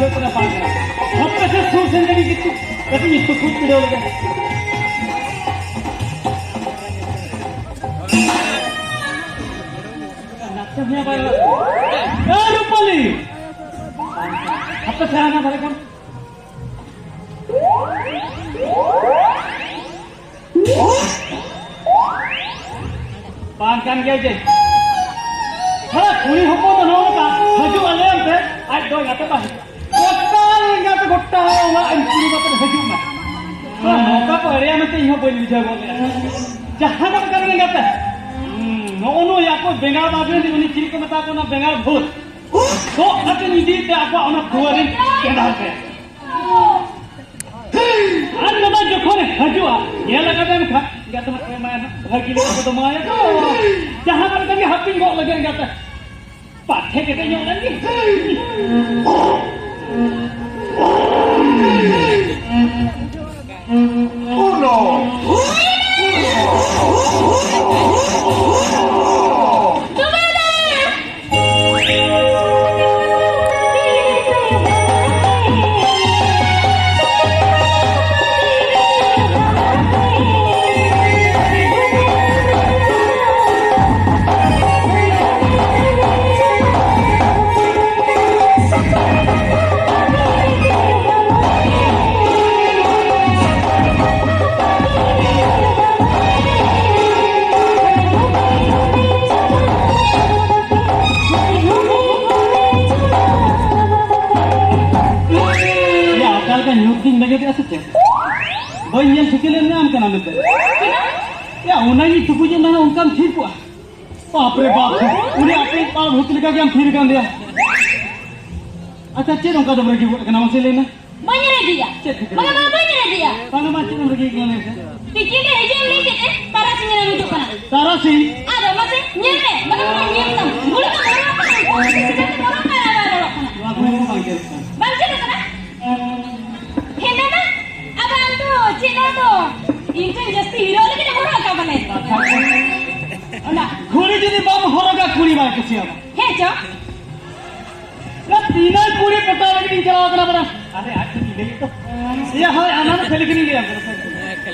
बुझे को ना पाएगा अब कैसे सुर संगनी की कभी इसको कुछ पीड़े लगे नाचते हैं बाय यार रूपाली अब तो क्या ना भरे कम पान कान गया जे हाँ कुड़ी हमको तो ना होता हजू वाले हम थे आज दो यहाँ पे बाहर गोट्टा है वो कुड़ी बात हजू में हाँ मौका पर एरिया में तो यहाँ बोल विजय बोले जहाँ तक करने जाते नौनो या को बेंगाल बाबू ने उन्हें चिरी को बता को ना बेंगाल भूत तो अपने निजी पे आपको उन्हें कुआरी कहना है आज नमक जो खोने हजू आ ये लगा था मैं क्या तो मैं घर के लिए तो माया तो जहाँ पर कभी हप्पी को लगे जाता पाठे के कहीं होंगे Oh no! boy yang sekilen ni amkan ambil tu. Ya, orang ni cukup je mana orang kan ठीक हुआ. बाप रे बाप, उन्हें अपने पाल भूत लगा के हम फिर कर दिया. अच्छा चेरों का दबरे की kenapa sih लेना? Banyak dia. Mana banyak dia? Mana macam orang की क्या लेना? Pikir dia aja ni kita, taras ni nak hidup mana? तारा सी. Ada macam nyere, mana nyere mula kan orang apa? Kita orang mana orang apa? Aku ni bangkit. Bangkit mana? Hendak na? Abang tu, cina tu. Ini just hero lagi dah orang kau balik. Anak, kuri jadi bam orang ka kuri baik siapa? Hejo. ना तीना पूरे पता लग नहीं चला अपना बड़ा अरे आज की गई तो ये हाय आना ना खेल के नहीं गया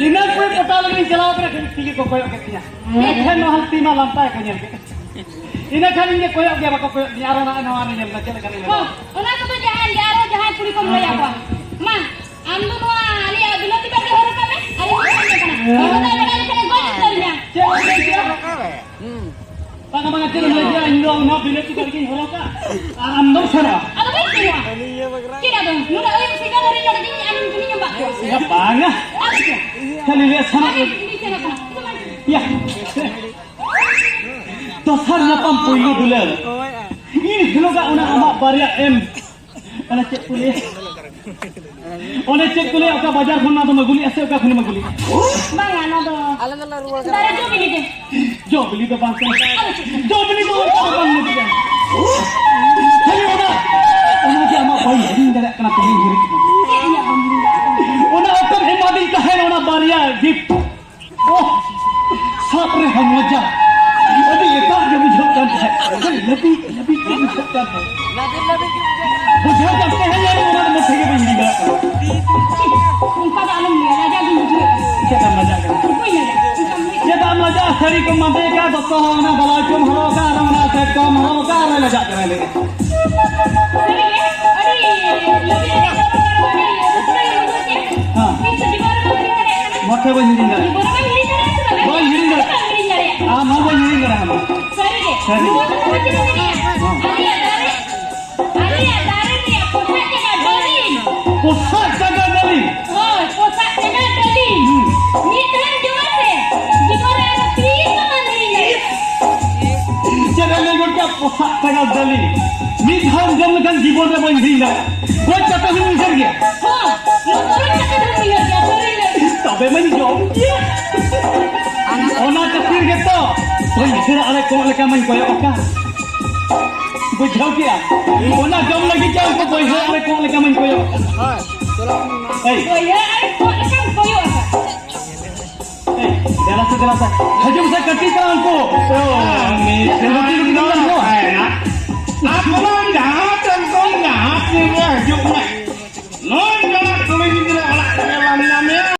तीना पूरे पता लग नहीं चला अपना ठीक को कोई के किया है न हल तीमा लंता है कन्या के इना खाली ये कोई गया बको कोई यारो ना ना नहीं चल चल कर हो ओना को तो जहां यारो जहां पूरी को लया को मां आंदो नो आली अगलती पे हो रहा है अरे ये बता बड़ा लेके गोच कर냐 चल Bagaimana mana cerita dia Indo na bila tu pergi holoka andam sana. Ada baik semua. Kira dong, lu nak ayam segar hari ni ada ni anu ni nyambak. Ya bangga. Kali lihat sana. Ya. Tosar napam poyo dulu. Ini holoka una amak baria M. Ana cek kuliah. Ona cek kuliah oka bazar khona to maguli ase oka khona maguli. Bang ana to. Alhamdulillah ruwa. Dare jo bili je. Jo beli to bang. Jo beli to bang ni dia. Hei ona dia amak bayi ini dak kena pilih hirit. Iya bang. Ona oka hemadi kahen ona baria gift. Oh. Sapre hamaja. Abi ये बात जो मुझे जानता है नबी नबी को मुझे जानता है नबी मुझे जानते हैं यार उन्होंने मुझे के बंदी का उनका दालम लिया राजा की मुझे क्या मजा कर कोई नहीं ये तो मजा सरी को मत का तो होना भला क्यों हो का रमना से कम हो का रह जा कर ले हां मोटे बंदी का बोल हिरिंग हां मैं बोल हिरिंग रहा हूं सरी पोशाक जगह दली oh posak jaga tadi ni telan jual se digore please mandiri जगह ले गोटा पोशाक जगह दली निधान जम kan जीवन में बंदी ना कोई कथा ही नहीं गया हो lo orang kata dulu ya dia sorry तबे मैं जॉब किया ओना तस्वीर के तो फिर अरे कौन लेका मैं कोई ओका बुझाओ क्या ओना जम लगी जाओ को कोई है अरे कौन लेका मैं कोई हां चलो oh ya kok kan koyo जरा सा हजम से कटी कर उनको मैं चलो की निकाल लो है ना आप लोग जहां तुमको यहां से